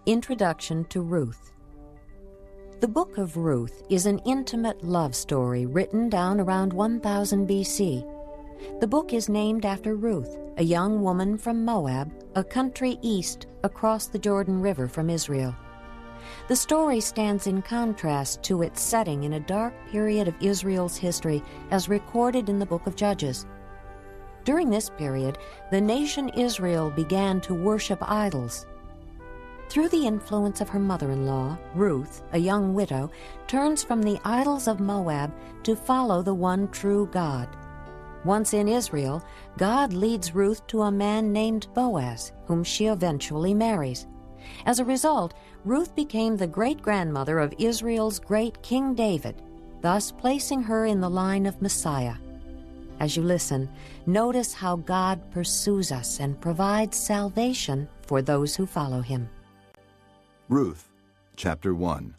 Introduction to Ruth. The book of Ruth is an intimate love story written down around 1000 BC. The book is named after Ruth, a young woman from Moab, a country east across the Jordan River from Israel. The story stands in contrast to its setting in a dark period of Israel's history as recorded in the book of Judges. During this period, the nation Israel began to worship idols. Through the influence of her mother-in-law, Ruth, a young widow, turns from the idols of Moab to follow the one true God. Once in Israel, God leads Ruth to a man named Boaz, whom she eventually marries. As a result, Ruth became the great-grandmother of Israel's great King David, thus placing her in the line of Messiah. As you listen, notice how God pursues us and provides salvation for those who follow him. Ruth, chapter 1.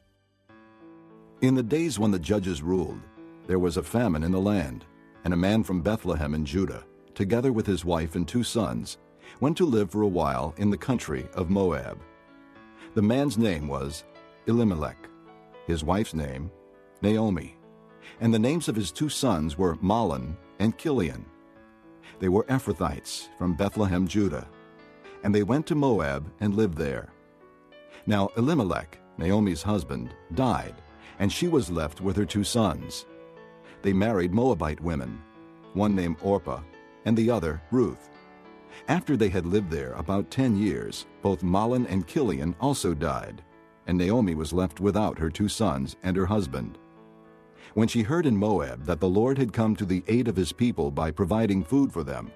In the days when the judges ruled, there was a famine in the land, and a man from Bethlehem in Judah, together with his wife and 2 sons, went to live for a while in the country of Moab. The man's name was Elimelech, his wife's name Naomi, and the names of his 2 sons were Mahlon and Chilion. They were Ephrathites from Bethlehem, Judah, and they went to Moab and lived there. Now Elimelech, Naomi's husband, died, and she was left with her 2 sons. They married Moabite women, one named Orpah and the other Ruth. After they had lived there about 10 years, both Mahlon and Chilion also died, and Naomi was left without her 2 sons and her husband. When she heard in Moab that the Lord had come to the aid of his people by providing food for them,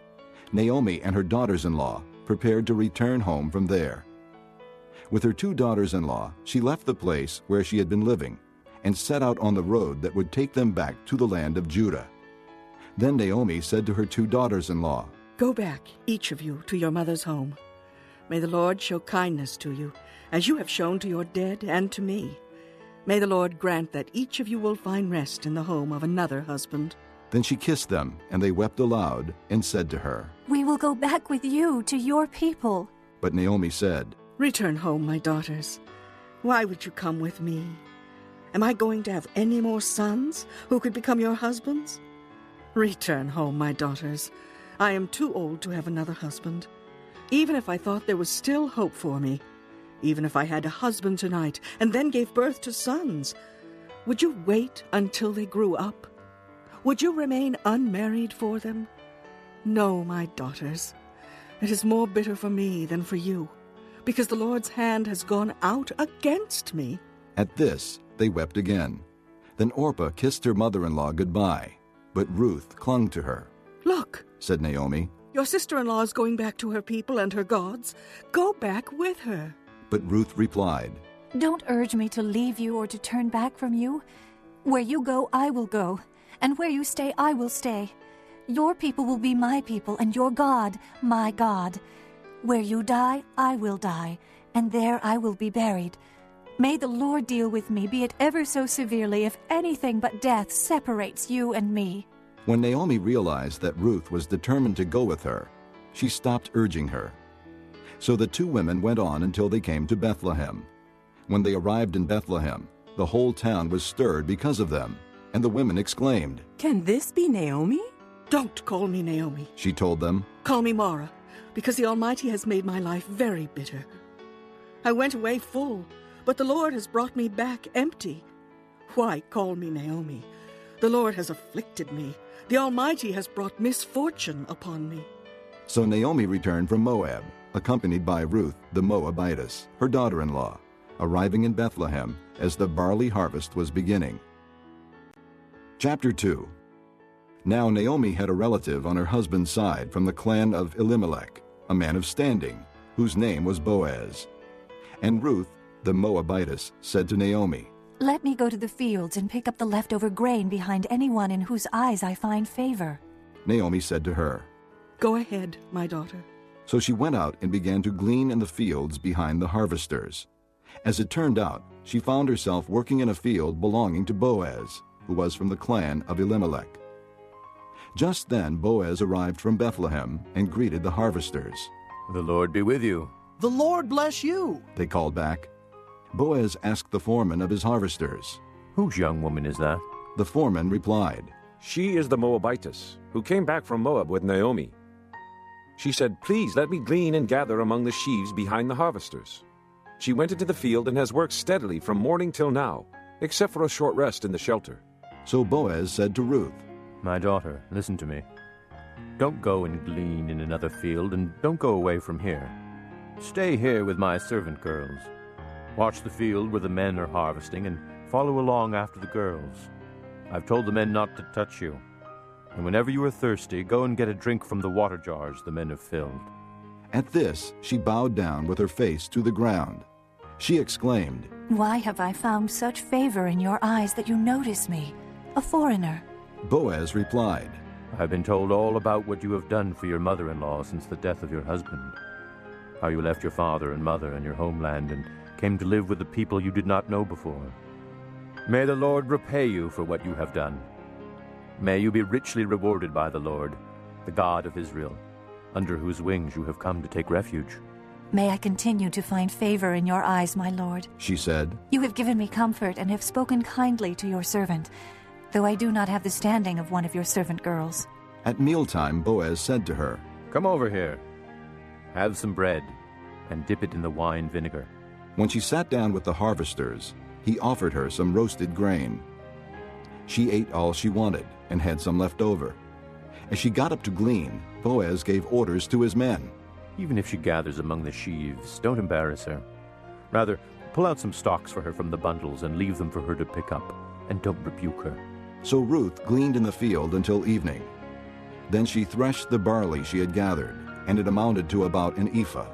Naomi and her daughters-in-law prepared to return home from there. With her 2 daughters-in-law, she left the place where she had been living and set out on the road that would take them back to the land of Judah. Then Naomi said to her 2 daughters-in-law, "Go back, each of you, to your mother's home. May the Lord show kindness to you, as you have shown to your dead and to me. May the Lord grant that each of you will find rest in the home of another husband." Then she kissed them, and they wept aloud and said to her, "We will go back with you to your people." But Naomi said, "Return home, my daughters. Why would you come with me? Am I going to have any more sons who could become your husbands? Return home, my daughters. I am too old to have another husband. Even if I thought there was still hope for me, even if I had a husband tonight and then gave birth to sons, would you wait until they grew up? Would you remain unmarried for them? No, my daughters. It is more bitter for me than for you, because the Lord's hand has gone out against me." At this they wept again. Then Orpah kissed her mother-in-law goodbye, but Ruth clung to her. "Look," said Naomi, "your sister-in-law is going back to her people and her gods. Go back with her." but Ruth replied, "Don't urge me to leave you or to turn back from you. Where you go, I will go, and where you stay, I will stay. Your people will be my people, and your God, my God. Where you die, I will die, and there I will be buried. May the Lord deal with me, be it ever so severely, if anything but death separates you and me." When Naomi realized that Ruth was determined to go with her, she stopped urging her. So the 2 women went on until they came to Bethlehem. When they arrived in Bethlehem, the whole town was stirred because of them, and the women exclaimed, "Can this be Naomi?" "Don't call me Naomi," she told them. "Call me Mara, because the Almighty has made my life very bitter. I went away full, but the Lord has brought me back empty. Why call me Naomi? The Lord has afflicted me. The Almighty has brought misfortune upon me." So Naomi returned from Moab, accompanied by Ruth the Moabitess, her daughter-in-law, arriving in Bethlehem as the barley harvest was beginning. Chapter 2. Now Naomi had a relative on her husband's side from the clan of Elimelech, a man of standing, whose name was Boaz. And Ruth the Moabitess said to Naomi, "Let me go to the fields and pick up the leftover grain behind anyone in whose eyes I find favor." Naomi said to her, "Go ahead, my daughter." So she went out and began to glean in the fields behind the harvesters. As it turned out, she found herself working in a field belonging to Boaz, who was from the clan of Elimelech. Just then Boaz arrived from Bethlehem and greeted the harvesters. "The Lord be with you." "The Lord bless you," they called back. Boaz asked the foreman of his harvesters. "Whose young woman is that?" The foreman replied, "She is the Moabitess, who came back from Moab with Naomi. She said, 'Please let me glean and gather among the sheaves behind the harvesters.' She went into the field and has worked steadily from morning till now, except for a short rest in the shelter." So Boaz said to Ruth, "My daughter, listen to me. Don't go and glean in another field, and don't go away from here. Stay here with my servant girls. Watch the field where the men are harvesting, and follow along after the girls. I've told the men not to touch you. And whenever you are thirsty, go and get a drink from the water jars the men have filled." At this, she bowed down with her face to the ground. She exclaimed, Why have I found such favor in your eyes that you notice me, a foreigner? Boaz replied, "I've been told all about what you have done for your mother-in-law since the death of your husband. How you left your father and mother and your homeland and came to live with the people you did not know before. May the Lord repay you for what you have done. May you be richly rewarded by the Lord, the God of Israel, under whose wings you have come to take refuge." May I continue to find favor in your eyes, my lord. she said. You have given me comfort and have spoken kindly to your servant, though I do not have the standing of one of your servant girls. At mealtime, Boaz said to her, "Come over here. Have some bread and dip it in the wine vinegar." When she sat down with the harvesters, he offered her some roasted grain. She ate all she wanted and had some left over. As she got up to glean, Boaz gave orders to his men. Even if she gathers among the sheaves, don't embarrass her. Rather, pull out some stalks for her from the bundles and leave them for her to pick up, and don't rebuke her. So Ruth gleaned in the field until evening. Then she threshed the barley she had gathered, and it amounted to about an ephah.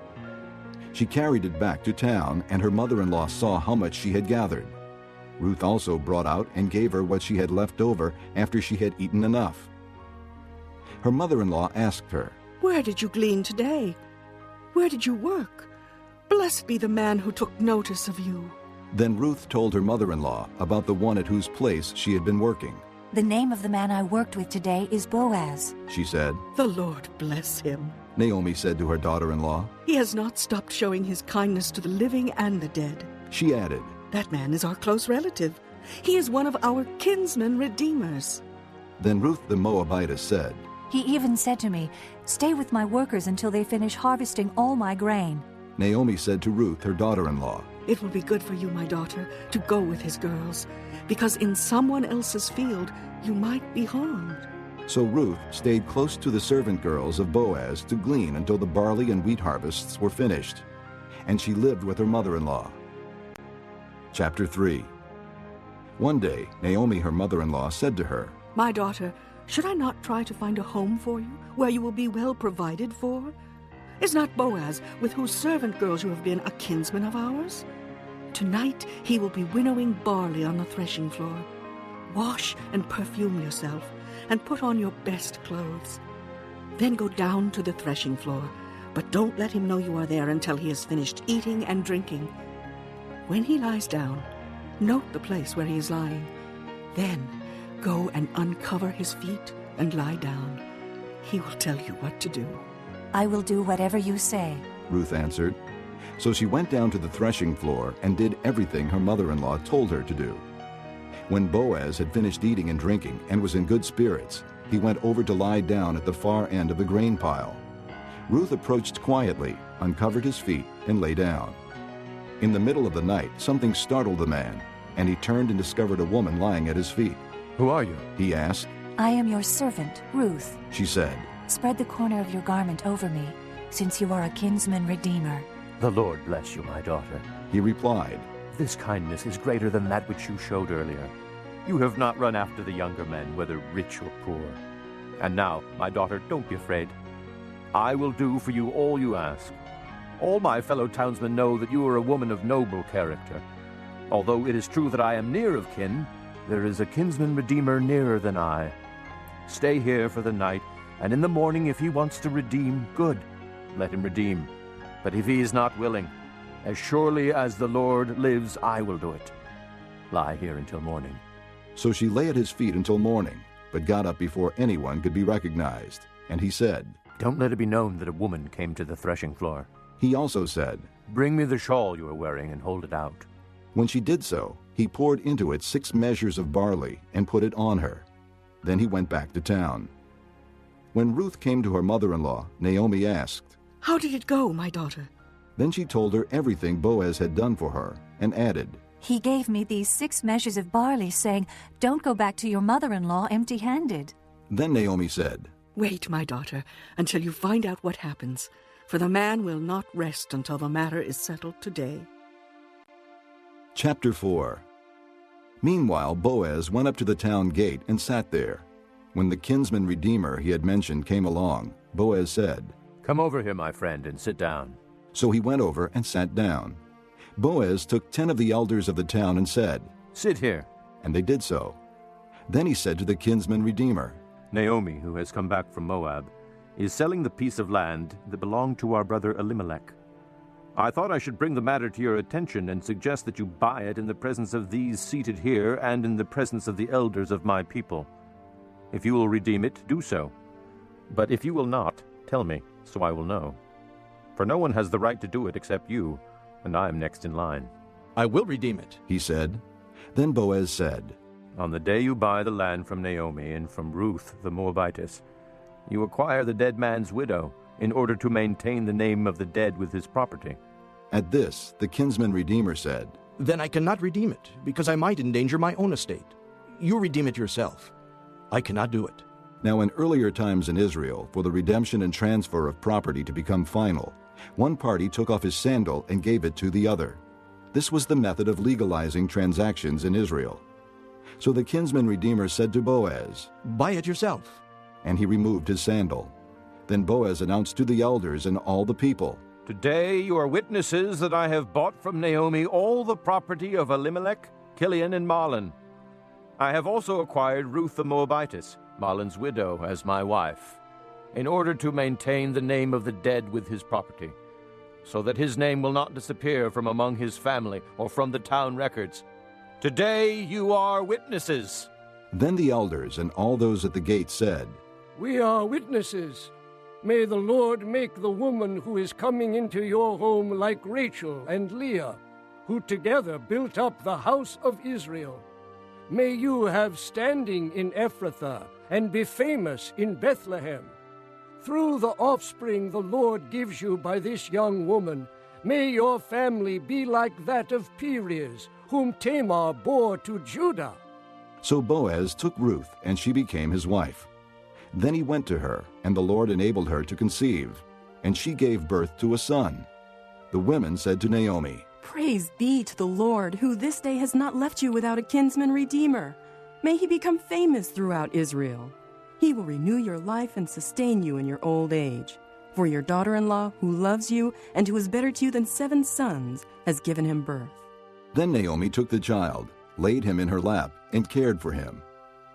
She carried it back to town, and her mother-in-law saw how much she had gathered. Ruth also brought out and gave her what she had left over after she had eaten enough. Her mother-in-law asked her, "Where did you glean today? Where did you work? Blessed be the man who took notice of you." Then Ruth told her mother-in-law about the one at whose place she had been working. The name of the man I worked with today is Boaz. She said, "The Lord bless him. Naomi said to her daughter-in-law. He has not stopped showing his kindness to the living and the dead." She added, That man is our close relative. He is one of our kinsman redeemers. Then Ruth the Moabitess said, He even said to me, Stay with my workers until they finish harvesting all my grain. Naomi said to Ruth, her daughter-in-law, It will be good for you, my daughter, to go with his girls, because in someone else's field you might be harmed. So Ruth stayed close to the servant girls of Boaz to glean until the barley and wheat harvests were finished, and she lived with her mother-in-law. Chapter 3. One day, Naomi, her mother-in-law, said to her, My daughter, should I not try to find a home for you, where you will be well provided for? Is not Boaz, with whose servant girls you have been, a kinsman of ours? Tonight he will be winnowing barley on the threshing floor. Wash and perfume yourself, and put on your best clothes. Then go down to the threshing floor, but don't let him know you are there until he has finished eating and drinking. When he lies down, note the place where he is lying. Then go and uncover his feet and lie down. He will tell you what to do. I will do whatever you say. Ruth answered. So she went down to the threshing floor and did everything her mother-in-law told her to do. When Boaz had finished eating and drinking and was in good spirits, he went over to lie down at the far end of the grain pile. Ruth approached quietly, uncovered his feet, and lay down. In the middle of the night, something startled the man, and he turned and discovered a woman lying at his feet. Who are you? He asked. I am your servant, Ruth. She said. Spread the corner of your garment over me, since you are a kinsman redeemer. The Lord bless you, my daughter. He replied. This kindness is greater than that which you showed earlier. You have not run after the younger men, whether rich or poor. And now, my daughter, don't be afraid. I will do for you all you ask. All my fellow townsmen know that you are a woman of noble character. Although it is true that I am near of kin, there is a kinsman redeemer nearer than I. Stay here for the night, and in the morning if he wants to redeem, good, let him redeem. But if he is not willing, as surely as the Lord lives, I will do it. Lie here until morning. So she lay at his feet until morning, but got up before anyone could be recognized. And he said, Don't let it be known that a woman came to the threshing floor. He also said, "Bring me the shawl you are wearing and hold it out." When she did so, he poured into it 6 measures of barley and put it on her. Then he went back to town. When Ruth came to her mother-in-law, Naomi asked, "How did it go, my daughter?" Then she told her everything Boaz had done for her, and added, He gave me these 6 measures of barley, saying, "Don't go back to your mother-in-law empty-handed." Then Naomi said, "Wait, my daughter, until you find out what happens, for the man will not rest until the matter is settled today." Chapter 4. Meanwhile Boaz went up to the town gate and sat there. When the kinsman redeemer he had mentioned came along, Boaz said, "Come over here, my friend, and sit down." So he went over and sat down. Boaz took 10 of the elders of the town and said, "Sit here." And they did so. Then he said to the kinsman redeemer, Naomi, who has come back from Moab, is selling the piece of land that belonged to our brother Elimelech. I thought I should bring the matter to your attention and suggest that you buy it in the presence of these seated here and in the presence of the elders of my people. If you will redeem it, do so. But if you will not, tell me, so I will know. For no one has the right to do it except you, and I am next in line." "I will redeem it," he said. Then Boaz said, "On the day you buy the land from Naomi and from Ruth the Moabitess, you acquire the dead man's widow in order to maintain the name of the dead with his property." At this the kinsman redeemer said, "Then I cannot redeem it, because I might endanger my own estate. You redeem it yourself. I cannot do it." Now in earlier times in Israel, for the redemption and transfer of property to become final, one party took off his sandal and gave it to the other. This was the method of legalizing transactions in Israel. So the kinsman redeemer said to Boaz, "Buy it yourself." And he removed his sandal. Then Boaz announced to the elders and all the people, "Today you are witnesses that I have bought from Naomi all the property of Elimelech, Kilion, and Mahlon. I have also acquired Ruth the Moabitess, Mahlon's widow, as my wife, in order to maintain the name of the dead with his property, so that his name will not disappear from among his family or from the town records. Today you are witnesses." Then the elders and all those at the gate said, "We are witnesses. May the Lord make the woman who is coming into your home like Rachel and Leah, who together built up the house of Israel. May you have standing in Ephrathah and be famous in Bethlehem. Through the offspring the Lord gives you by this young woman, may your family be like that of Perez, whom Tamar bore to Judah." So Boaz took Ruth, and she became his wife. Then he went to her, and the Lord enabled her to conceive, and she gave birth to a son. The women said to Naomi, "Praise be to the Lord, who this day has not left you without a kinsman redeemer. May he become famous throughout Israel. He will renew your life and sustain you in your old age. For your daughter-in-law, who loves you and who is better to you than 7 sons, has given him birth." Then Naomi took the child, laid him in her lap, and cared for him.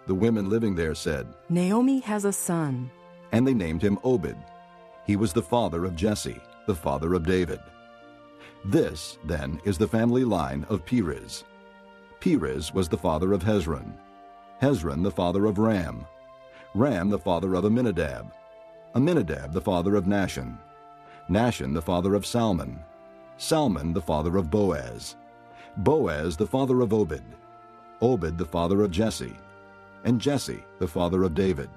The women living there said, "Naomi has a son." And they named him Obed. He was the father of Jesse, the father of David. This, then, is the family line of Perez. Perez was the father of Hezron. Hezron the father of Ram. Ram the father of Amminadab. Amminadab the father of Nahshon. Nahshon the father of Salmon. Salmon the father of Boaz. Boaz the father of Obed. Obed the father of Jesse. And Jesse the father of David.